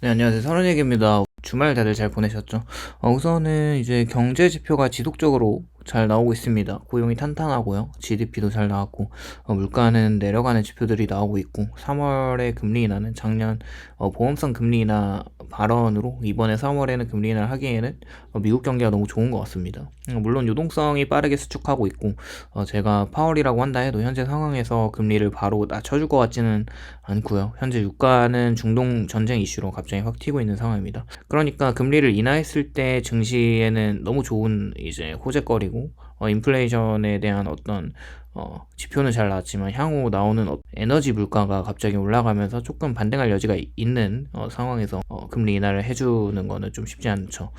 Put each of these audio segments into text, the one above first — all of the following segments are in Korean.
네, 안녕하세요. 선원얘기입니다. 주말 다들 잘 보내셨죠? 우선은 이제 경제 지표가 지속적으로 잘 나오고 있습니다. 고용이 탄탄하고요. GDP도 잘 나왔고, 물가는 내려가는 지표들이 나오고 있고, 3월에 금리 인하는 작년 보험성 금리 인하 발언으로 이번에 3월에는 금리 인하를 하기에는 미국 경기가 너무 좋은 것 같습니다. 물론 유동성이 빠르게 수축하고 있고, 제가 파월이라고 한다 해도 현재 상황에서 금리를 바로 낮춰줄 것 같지는 않고요. 현재 유가는 중동 전쟁 이슈로 갑자기 확 튀고 있는 상황입니다. 그러니까 금리를 인하했을 때 증시에는 너무 좋은 이제 호재거리고, 인플레이션에 대한 어떤 지표는 잘 나왔지만 향후 나오는 에너지 물가가 갑자기 올라가면서 조금 반등할 여지가 있는 상황에서 금리 인하를 해주는 거는 좀 쉽지 않죠.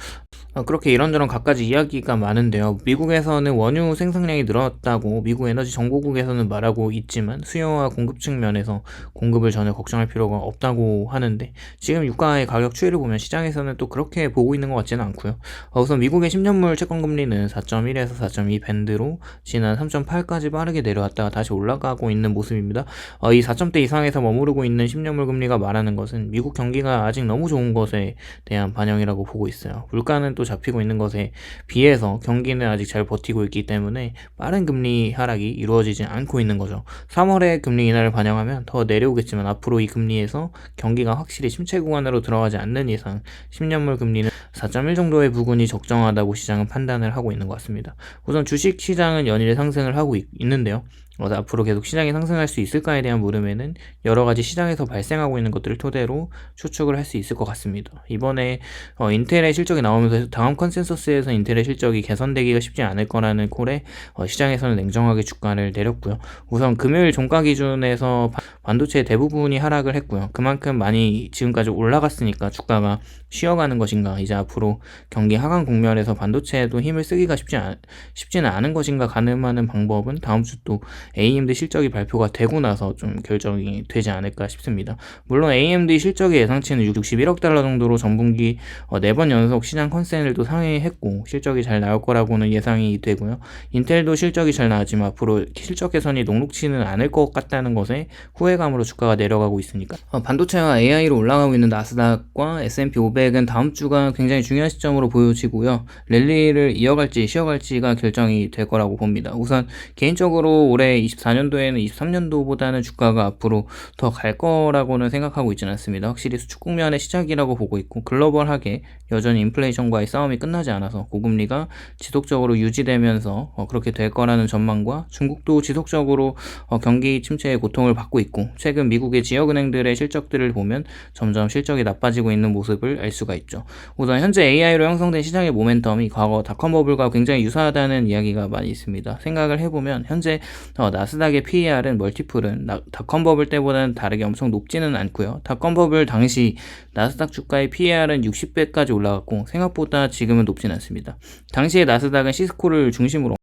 그렇게 이런저런 갖가지 이야기가 많은데요. 미국에서는 원유 생산량이 늘었다고 미국 에너지 정보국에서는 말하고 있지만 수요와 공급 측면에서 공급을 전혀 걱정할 필요가 없다고 하는데, 지금 유가의 가격 추이를 보면 시장에서는 또 그렇게 보고 있는 것 같지는 않고요. 우선 미국의 10년물 채권금리는 4.1에서 4.2 밴드로 지난 3.8까지 빠르게 내려왔다가 다시 올라가고 있는 모습입니다. 이 4점대 이상에서 머무르고 있는 10년물 금리가 말하는 것은 미국 경기가 아직 너무 좋은 것에 대한 반영이라고 보고 있어요. 물가는 또 잡히고 있는 것에 비해서 경기는 아직 잘 버티고 있기 때문에 빠른 금리 하락이 이루어지지 않고 있는 거죠. 3월에 금리 인하를 반영하면 더 내려오겠지만 앞으로 이 금리에서 경기가 확실히 침체 구간으로 들어가지 않는 이상 10년물 금리는 4.1 정도의 부근이 적정하다고 시장은 판단을 하고 있는 것 같습니다. 우선 주식 시장은 연일 상승을 하고 있는데요. 앞으로 계속 시장이 상승할 수 있을까에 대한 물음에는 여러 가지 시장에서 발생하고 있는 것들을 토대로 추측을 할 수 있을 것 같습니다. 이번에 인텔의 실적이 나오면서 다음 컨센서스에서 인텔의 실적이 개선되기가 쉽지 않을 거라는 콜에 시장에서는 냉정하게 주가를 내렸고요. 우선 금요일 종가 기준에서 반도체 대부분이 하락을 했고요. 그만큼 많이 지금까지 올라갔으니까 주가가 쉬어가는 것인가, 이제 앞으로 경기 하강 국면에서 반도체에도 힘을 쓰기가 쉽지는 않은 것인가 가늠하는 방법은 다음 주 또 AMD 실적이 발표가 되고 나서 좀 결정이 되지 않을까 싶습니다. 물론 AMD 실적의 예상치는 61억 달러 정도로 전분기 4번 연속 시장 컨센을 또 상회했고 실적이 잘 나올 거라고는 예상이 되고요. 인텔도 실적이 잘 나왔지만 앞으로 실적 개선이 녹록치는 않을 것 같다는 것에 후회감으로 주가가 내려가고 있으니까 반도체와 AI로 올라가고 있는 나스닥과 S&P 500은 다음 주가 굉장히 중요한 시점으로 보여지고요. 랠리를 이어갈지 쉬어갈지가 결정이 될 거라고 봅니다. 우선 개인적으로 올해 24년도에는 23년도보다는 주가가 앞으로 더 갈 거라고는 생각하고 있지는 않습니다. 확실히 수축 국면의 시작이라고 보고 있고, 글로벌하게 여전히 인플레이션과의 싸움이 끝나지 않아서 고금리가 지속적으로 유지되면서 그렇게 될 거라는 전망과, 중국도 지속적으로 경기 침체의 고통을 받고 있고, 최근 미국의 지역은행들의 실적들을 보면 점점 실적이 나빠지고 있는 모습을 알 수가 있죠. 우선 현재 AI로 형성된 시장의 모멘텀이 과거 닷컴 버블과 굉장히 유사하다는 이야기가 많이 있습니다. 생각을 해보면 현재 나스닥의 PER은 멀티플은 닷컴 버블 때보다는 다르게 엄청 높지는 않고요. 닷컴 버블 당시 나스닥 주가의 PER은 60배까지 올라갔고 생각보다 지금은 높진 않습니다. 당시에 나스닥은 시스코를 중심으로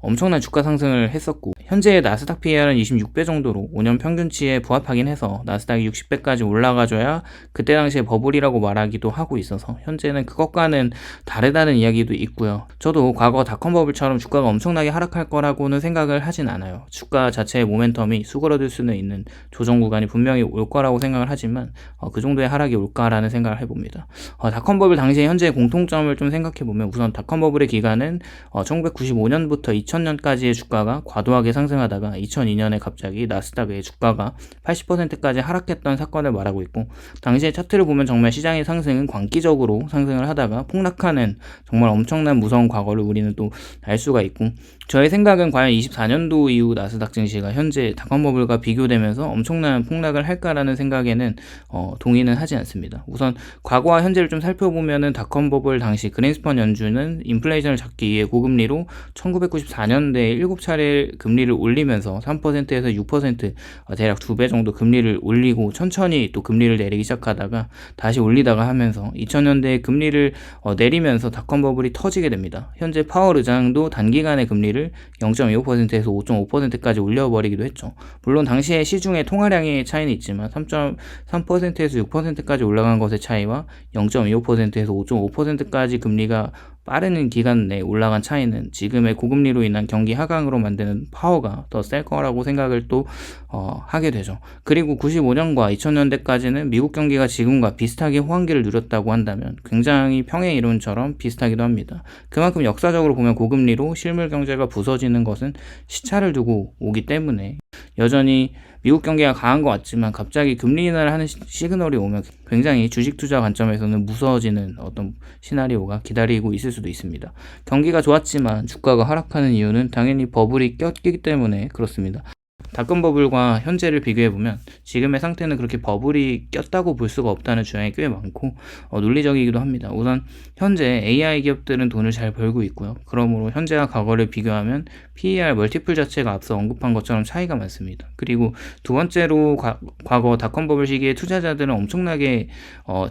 엄청난 주가 상승을 했었고, 현재의 나스닥 PER은 26배 정도로 5년 평균치에 부합하긴 해서 나스닥이 60배까지 올라가줘야 그때 당시에 버블이라고 말하기도 하고 있어서 현재는 그것과는 다르다는 이야기도 있고요. 저도 과거 닷컴 버블처럼 주가가 엄청나게 하락할 거라고는 생각을 하진 않아요. 주가 자체의 모멘텀이 수그러들 수는 있는 조정 구간이 분명히 올 거라고 생각을 하지만 그 정도의 하락이 올까라는 생각을 해봅니다. 닷컴 버블 당시의 현재의 공통점을 좀 생각해보면, 우선 닷컴 버블의 기간은 1995년부터 2000년까지의 주가가 과도하게 상승하다가 2002년에 갑자기 나스닥의 주가가 80%까지 하락했던 사건을 말하고 있고, 당시의 차트를 보면 정말 시장의 상승은 광기적으로 상승을 하다가 폭락하는 정말 엄청난 무서운 과거를 우리는 또 알 수가 있고, 저의 생각은 과연 24년도 이후 나스닥 증시가 현재 닷컴 버블과 비교되면서 엄청난 폭락을 할까라는 생각에는 동의는 하지 않습니다. 우선 과거와 현재를 좀 살펴보면은 닷컴 버블 당시 그린스펀 연준은 인플레이션을 잡기 위해 고금리로 1994년대에 7차례 금리를 올리면서 3%에서 6% 대략 2배 정도 금리를 올리고 천천히 또 금리를 내리기 시작하다가 다시 올리다가 하면서 2000년대에 금리를 내리면서 닷컴 버블이 터지게 됩니다. 현재 파월 의장도 단기간에 금리를 0.25%에서 5.5%까지 올려버리기도 했죠. 물론 당시에 시중의 통화량의 차이는 있지만 3.3%에서 6%까지 올라간 것의 차이와 0.25%에서 5.5%까지 금리가 빠른 기간 내에 올라간 차이는 지금의 고금리로 인한 경기 하강으로 만드는 파워가 더 셀 거라고 생각을 또 하게 되죠. 그리고 95년과 2000년대까지는 미국 경기가 지금과 비슷하게 호황기를 누렸다고 한다면 굉장히 평행 이론처럼 비슷하기도 합니다. 그만큼 역사적으로 보면 고금리로 실물 경제가 부서지는 것은 시차를 두고 오기 때문에 여전히 미국 경기가 강한 것 같지만 갑자기 금리 인하를 하는 시그널이 오면 굉장히 주식 투자 관점에서는 무서워지는 어떤 시나리오가 기다리고 있을 수도 있습니다. 경기가 좋았지만 주가가 하락하는 이유는 당연히 버블이 꼈기 때문에 그렇습니다. 닷컴 버블과 현재를 비교해보면 지금의 상태는 그렇게 버블이 꼈다고 볼 수가 없다는 주장이 꽤 많고 논리적이기도 합니다. 우선 현재 AI 기업들은 돈을 잘 벌고 있고요. 그러므로 현재와 과거를 비교하면 PER 멀티플 자체가 앞서 언급한 것처럼 차이가 많습니다. 그리고 두 번째로 과거 닷컴 버블 시기에 투자자들은 엄청나게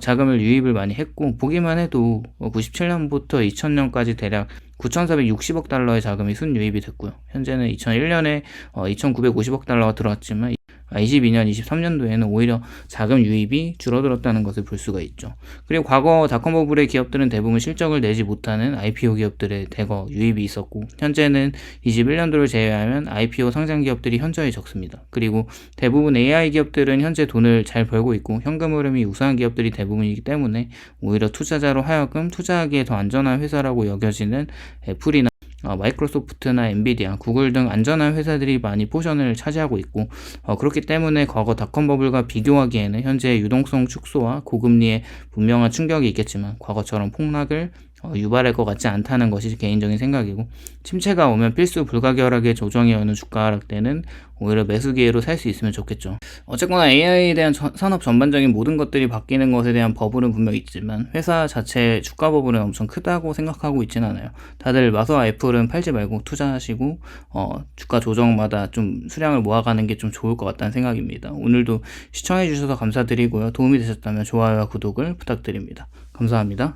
자금을 유입을 많이 했고 보기만 해도 97년부터 2000년까지 대략 9,460억 달러의 자금이 순유입이 됐고요. 현재는 2001년에 2,950억 달러가 들어왔지만 22년, 23년도에는 오히려 자금 유입이 줄어들었다는 것을 볼 수가 있죠. 그리고 과거 닷컴 버블의 기업들은 대부분 실적을 내지 못하는 IPO 기업들의 대거 유입이 있었고 현재는 21년도를 제외하면 IPO 상장 기업들이 현저히 적습니다. 그리고 대부분 AI 기업들은 현재 돈을 잘 벌고 있고 현금 흐름이 우수한 기업들이 대부분이기 때문에 오히려 투자자로 하여금 투자하기에 더 안전한 회사라고 여겨지는 애플이나 마이크로소프트나 엔비디아, 구글 등 안전한 회사들이 많이 포션을 차지하고 있고 그렇기 때문에 과거 닷컴 버블과 비교하기에는 현재의 유동성 축소와 고금리에 분명한 충격이 있겠지만 과거처럼 폭락을 유발할 것 같지 않다는 것이 개인적인 생각이고 침체가 오면 필수 불가결하게 조정이 오는 주가 하락 때는 오히려 매수 기회로 살 수 있으면 좋겠죠. 어쨌거나 AI에 대한 산업 전반적인 모든 것들이 바뀌는 것에 대한 버블은 분명히 있지만 회사 자체 주가 버블은 엄청 크다고 생각하고 있지는 않아요. 다들 마소와 애플은 팔지 말고 투자하시고 주가 조정마다 좀 수량을 모아가는 게 좀 좋을 것 같다는 생각입니다. 오늘도 시청해 주셔서 감사드리고요. 도움이 되셨다면 좋아요와 구독을 부탁드립니다. 감사합니다.